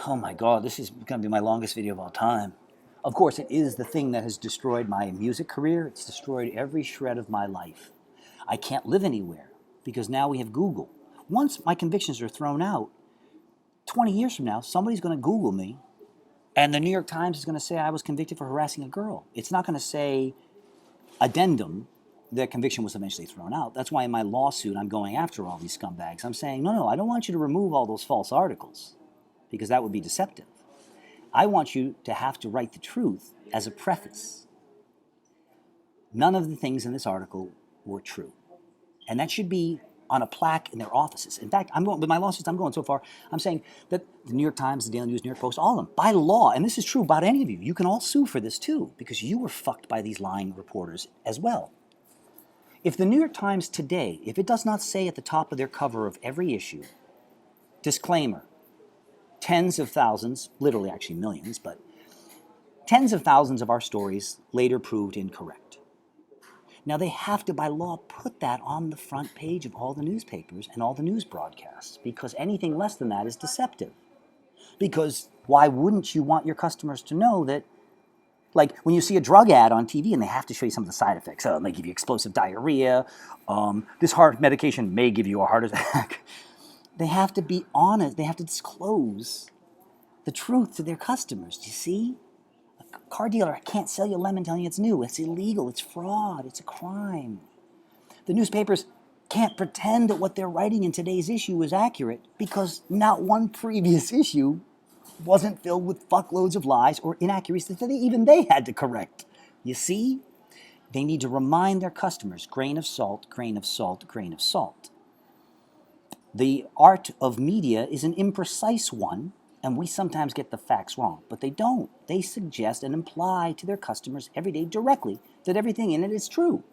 Oh my God, this is going to be my longest video of all time. Of course, it is the thing that has destroyed my music career. It's destroyed every shred of my life. I can't live anywhere because now we have Google. Once my convictions are thrown out, 20 years from now, somebody's going to Google me, and the New York Times is going to say I was convicted for harassing a girl. It's not going to say addendum, the conviction was eventually thrown out. That's why in my lawsuit, I'm going after all these scumbags. I'm saying, no, I don't want you to remove all those false articles because that would be deceptive. I want you to have to write the truth as a preface. None of the things in this article were true. And that should be on a plaque in their offices. In fact, with my lawsuits, I'm going so far, I'm saying that the New York Times, the Daily News, New York Post, all of them, by law, and this is true about any of you, you can all sue for this too, because you were fucked by these lying reporters as well. If the New York Times today, if it does not say at the top of their cover of every issue, disclaimer, tens of thousands, literally actually millions, but tens of thousands of our stories later proved incorrect. Now they have to, by law, put that on the front page of all the newspapers and all the news broadcasts, because anything less than that is deceptive. Because why wouldn't you want your customers to know that, like when you see a drug ad on TV and they have to show you some of the side effects, it may give you explosive diarrhea, this heart medication may give you a heart attack. They have to be honest, they have to disclose the truth to their customers, do you see? A car dealer can't sell you a lemon telling you it's new. It's illegal, it's fraud, it's a crime. The newspapers can't pretend that what they're writing in today's issue is accurate because not one previous issue wasn't filled with fuckloads of lies or inaccuracies that even they had to correct. You see? They need to remind their customers, grain of salt, grain of salt, grain of salt. The art of media is an imprecise one, and we sometimes get the facts wrong, but they don't. They suggest and imply to their customers every day directly that everything in it is true.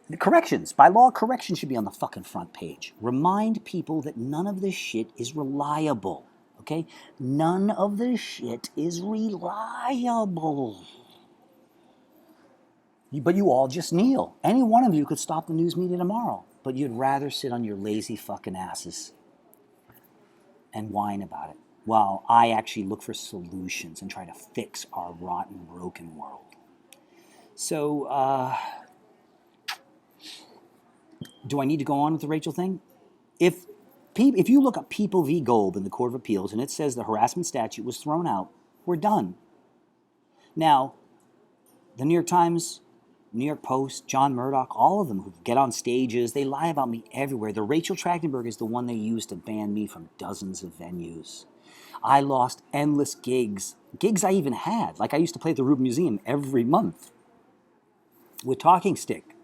The corrections, by law, corrections should be on the fucking front page. Remind people that none of this shit is reliable, okay? None of this shit is reliable. But you all just kneel. Any one of you could stop the news media tomorrow, but you'd rather sit on your lazy fucking asses and whine about it, while I actually look for solutions and try to fix our rotten, broken world. So, do I need to go on with the Rachel thing? If you look up People v. Gold in the Court of Appeals and it says the harassment statute was thrown out, we're done. Now, the New York Times, New York Post, John Murdoch, all of them who get on stages, they lie about me everywhere. The Rachel Trachtenberg is the one they used to ban me from dozens of venues. I lost endless gigs I even had. Like I used to play at the Rubin Museum every month with Talking Stick.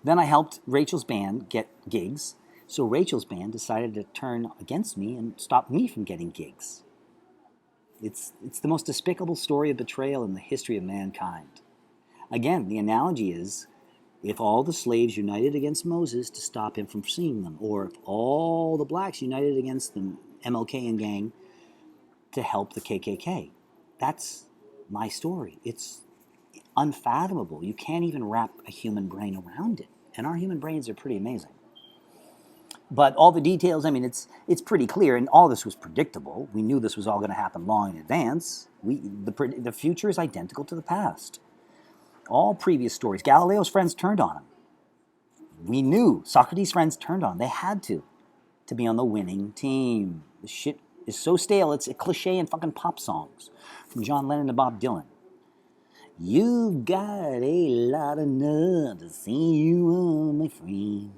Then I helped Rachel's band get gigs, so Rachel's band decided to turn against me and stop me from getting gigs. It's the most despicable story of betrayal in the history of mankind. Again, the analogy is, if all the slaves united against Moses to stop him from seeing them, or if all the blacks united against the MLK and gang to help the KKK. That's my story. It's unfathomable. You can't even wrap a human brain around it. And our human brains are pretty amazing. But all the details, I mean, it's pretty clear, and all this was predictable. We knew this was all going to happen long in advance. The future is identical to the past. All previous stories, Galileo's friends turned on him. We knew Socrates' friends turned on him. They had to be on the winning team. The shit is so stale, it's a cliche in fucking pop songs from John Lennon to Bob Dylan. You've got a lot of nerve to see you on, my friend.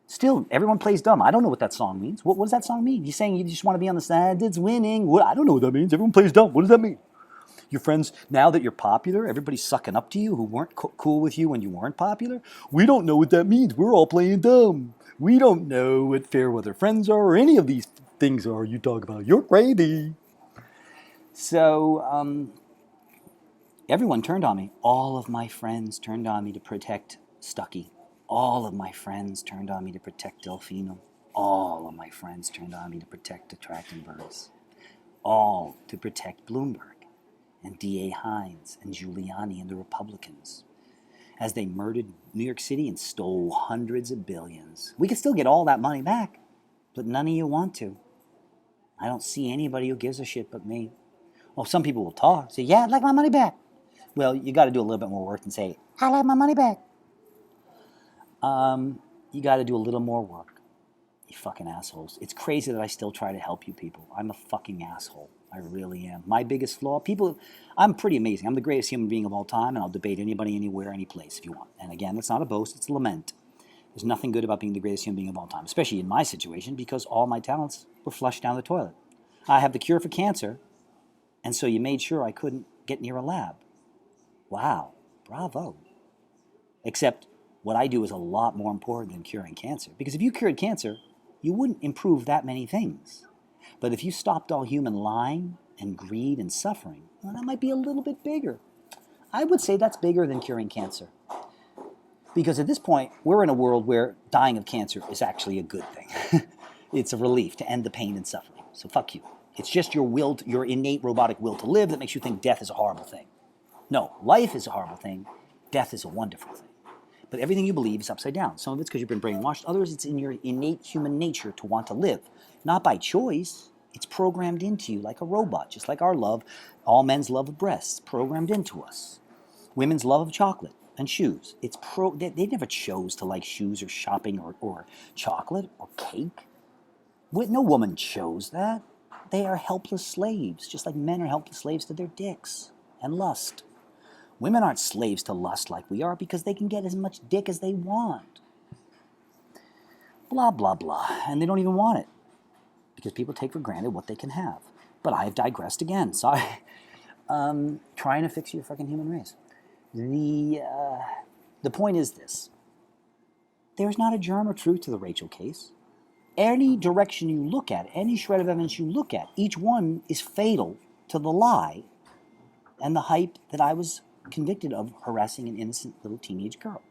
Still, everyone plays dumb. I don't know what that song means. What does that song mean? You're saying you just want to be on the side that's winning? What? I don't know what that means. Everyone plays dumb. What does that mean? Your friends, now that you're popular, everybody's sucking up to you who weren't cool with you when you weren't popular. We don't know what that means. We're all playing dumb. We don't know what fair weather friends are or any of these things are you talk about. You're crazy. So, everyone turned on me. All of my friends turned on me to protect Stuckey. All of my friends turned on me to protect Delfino. All of my friends turned on me to protect the Trachtenbergs. All to protect Bloomberg and D.A. Hines and Giuliani and the Republicans as they murdered New York City and stole hundreds of billions. We could still get all that money back, but none of you want to. I don't see anybody who gives a shit but me. Well, some people will talk, say, yeah, I'd like my money back. Well, you got to do a little bit more work than say, I'd like my money back. You got to do a little more work. You fucking assholes. It's crazy that I still try to help you people. I'm a fucking asshole. I really am. My biggest flaw, I'm pretty amazing. I'm the greatest human being of all time, and I'll debate anybody, anywhere, any place if you want. And again, that's not a boast, it's a lament. There's nothing good about being the greatest human being of all time, especially in my situation, because all my talents were flushed down the toilet. I have the cure for cancer, and so you made sure I couldn't get near a lab. Wow, bravo. Except what I do is a lot more important than curing cancer. Because if you cured cancer, you wouldn't improve that many things. But if you stopped all human lying and greed and suffering, well, that might be a little bit bigger. I would say that's bigger than curing cancer. Because at this point, we're in a world where dying of cancer is actually a good thing. It's a relief to end the pain and suffering. So fuck you. It's just your innate robotic will to live that makes you think death is a horrible thing. No, life is a horrible thing. Death is a wonderful thing. But everything you believe is upside down. Some of it's because you've been brainwashed. Others, it's in your innate human nature to want to live. Not by choice. It's programmed into you like a robot, just like our love, all men's love of breasts, programmed into us. Women's love of chocolate and shoes. They never chose to like shoes or shopping or chocolate or cake. No woman chose that. They are helpless slaves, just like men are helpless slaves to their dicks and lust. Women aren't slaves to lust like we are because they can get as much dick as they want. Blah, blah, blah. And they don't even want it because people take for granted what they can have. But I have digressed again. Sorry. Trying to fix your fucking human race. The point is this. There's not a germ of truth to the Rachel case. Any direction you look at, any shred of evidence you look at, each one is fatal to the lie and the hype that I was convicted of harassing an innocent little teenage girl.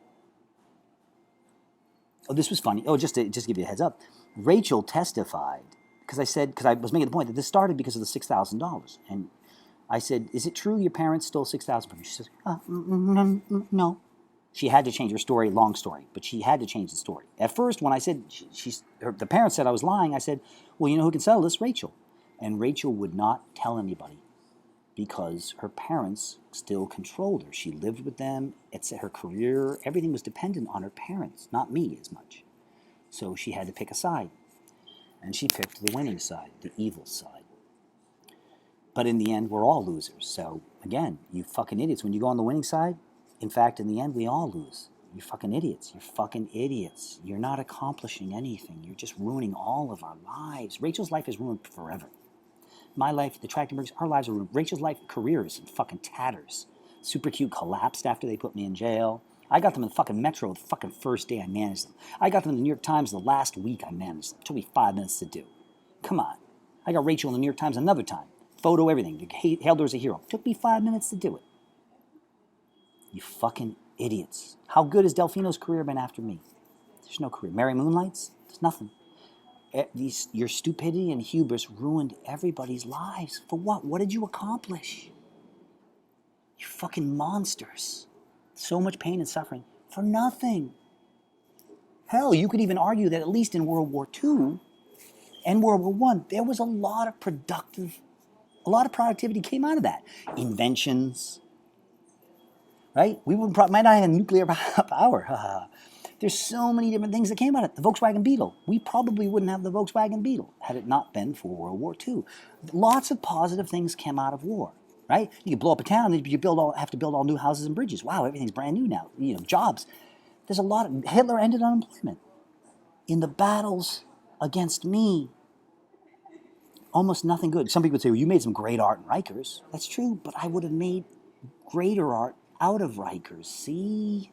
Oh, this was funny. Oh, just to give you a heads up. Rachel testified, because I was making the point that this started because of the $6,000. And I said, is it true your parents stole $6,000 from you? She says, no. She had to change her story, long story, but she had to change the story. At first, when I said, the parents said I was lying, I said, well, you know who can settle this? Rachel. And Rachel would not tell anybody because her parents still controlled her. She lived with them. It's her career. Everything was dependent on her parents, not me as much. So she had to pick a side. And she picked the winning side, the evil side. But in the end, we're all losers. So, again, you fucking idiots. When you go on the winning side, in fact, in the end, we all lose. You're fucking idiots. You're fucking idiots. You're not accomplishing anything. You're just ruining all of our lives. Rachel's life is ruined forever. My life, the Trachtenbergs, our lives are ruined. Rachel's life, career is in fucking tatters. Super Cute collapsed after they put me in jail. I got them in the fucking Metro the fucking first day I managed them. I got them in the New York Times the last week I managed them. It took me 5 minutes to do. Come on. I got Rachel in the New York Times another time. Photo, everything. They hailed her as a hero. It took me 5 minutes to do it. You fucking idiots. How good has Delfino's career been after me? There's no career. Mary Moonlights? There's nothing. Your stupidity and hubris ruined everybody's lives. For what? What did you accomplish? You fucking monsters. So much pain and suffering for nothing. Hell, you could even argue that at least in World War II and World War I, there was a lot of productivity came out of that. Inventions, right? We might not have nuclear power. There's so many different things that came out of it. The Volkswagen Beetle. We probably wouldn't have the Volkswagen Beetle had it not been for World War II. Lots of positive things came out of war, right? You could blow up a town, and you have to build all new houses and bridges. Wow, everything's brand new now. Jobs. There's a lot of... Hitler ended unemployment. In the battles against me, almost nothing good. Some people would say, well, you made some great art in Rikers. That's true, but I would have made greater art out of Rikers. See?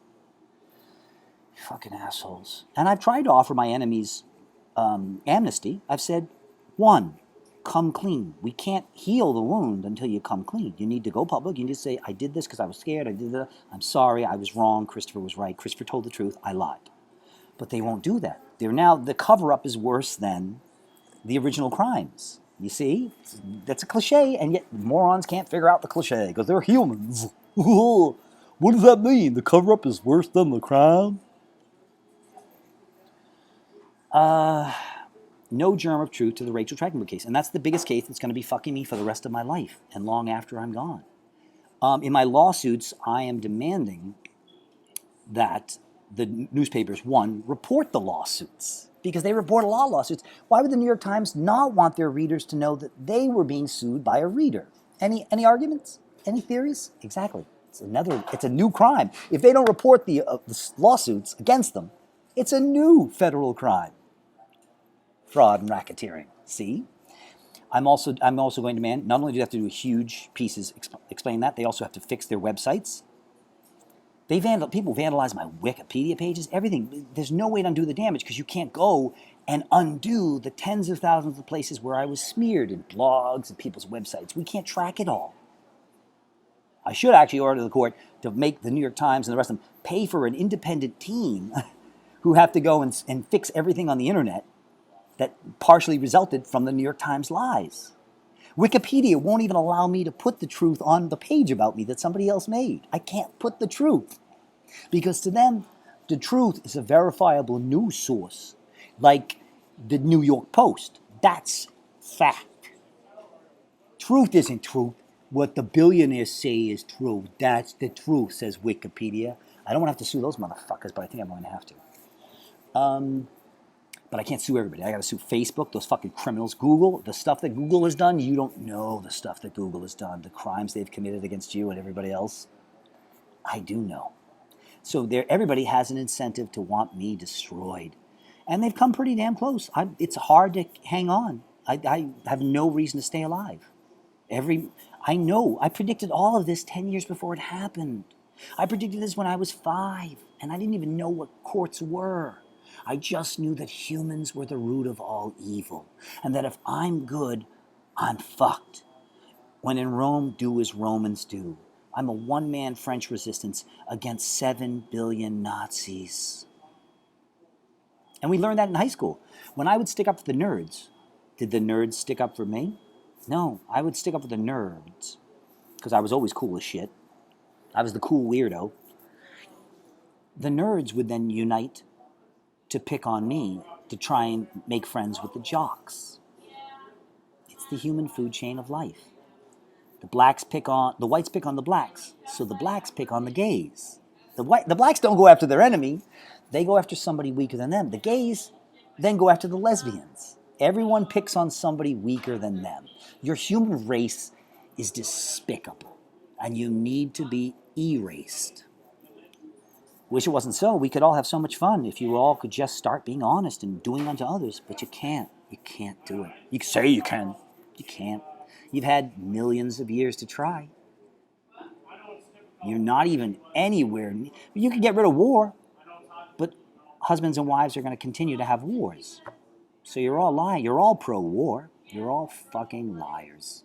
Fucking assholes. And I've tried to offer my enemies amnesty. I've said, 1, come clean. We can't heal the wound until you come clean. You need to go public. You need to say, I did this because I was scared. I did that. I'm sorry. I was wrong. Christopher was right. Christopher told the truth. I lied. But they won't do that. The cover-up is worse than the original crimes. You see? That's a cliche, and yet morons can't figure out the cliche because they're humans. What does that mean? The cover-up is worse than the crime? no germ of truth to the Rachel Trachtenberg case. And that's the biggest case that's going to be fucking me for the rest of my life and long after I'm gone. In my lawsuits, I am demanding that the newspapers, one, report the lawsuits, because they report a lot of lawsuits. Why would the New York Times not want their readers to know that they were being sued by a reader? Any arguments? Any theories? Exactly. It's a new crime. If they don't report the lawsuits against them, it's a new federal crime. Fraud and racketeering. See? I'm also going to demand, not only do they have to do huge pieces explain that, they also have to fix their websites. People vandalize my Wikipedia pages, everything. There's no way to undo the damage because you can't go and undo the tens of thousands of places where I was smeared in blogs and people's websites. We can't track it all. I should actually order the court to make the New York Times and the rest of them pay for an independent team who have to go and fix everything on the internet that partially resulted from the New York Times lies. Wikipedia won't even allow me to put the truth on the page about me that somebody else made. I can't put the truth. Because to them, the truth is a verifiable news source, like the New York Post. That's fact. Truth isn't truth. What the billionaires say is true. That's the truth, says Wikipedia. I don't want to have to sue those motherfuckers, but I think I'm going to have to. But I can't sue everybody. I got to sue Facebook, those fucking criminals. Google, the stuff that Google has done, you don't know the stuff that Google has done, the crimes they've committed against you and everybody else. I do know. So everybody has an incentive to want me destroyed. And they've come pretty damn close. It's hard to hang on. I have no reason to stay alive. I know. I predicted all of this 10 years before it happened. I predicted this when I was 5, and I didn't even know what courts were. I just knew that humans were the root of all evil, and that if I'm good, I'm fucked. When in Rome, do as Romans do. I'm a one-man French resistance against 7 billion Nazis. And we learned that in high school. When I would stick up for the nerds, did the nerds stick up for me? No, I would stick up for the nerds, because I was always cool as shit. I was the cool weirdo. The nerds would then unite to pick on me to try and make friends with the jocks. It's the human food chain of life. The whites pick on the blacks, so the blacks pick on the gays. The blacks don't go after their enemy, they go after somebody weaker than them. The gays then go after the lesbians. Everyone picks on somebody weaker than them. Your human race is despicable, and you need to be erased. Wish it wasn't so. We could all have so much fun if you all could just start being honest and doing unto others, but you can't. You can't do it. You can say you can. You can't. You've had millions of years to try. You're not even anywhere. You can get rid of war, but husbands and wives are going to continue to have wars. So you're all lying. You're all pro-war. You're all fucking liars.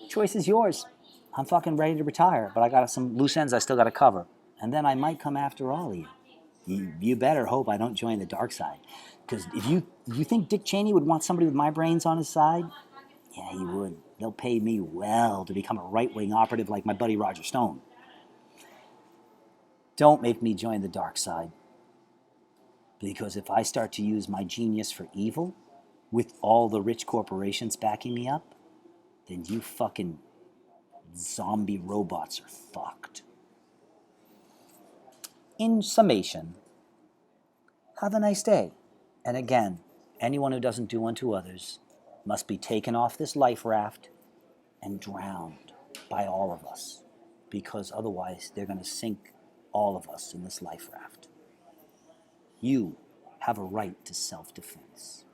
Choice is yours. I'm fucking ready to retire, but I got some loose ends I still got to cover. And then I might come after all of you. You better hope I don't join the dark side. Because if you think Dick Cheney would want somebody with my brains on his side, yeah, he would. They'll pay me well to become a right-wing operative like my buddy Roger Stone. Don't make me join the dark side. Because if I start to use my genius for evil, with all the rich corporations backing me up, then you fucking zombie robots are fucked. In summation, have a nice day. And again, anyone who doesn't do unto others must be taken off this life raft and drowned by all of us, because otherwise they're going to sink all of us in this life raft. You have a right to self-defense.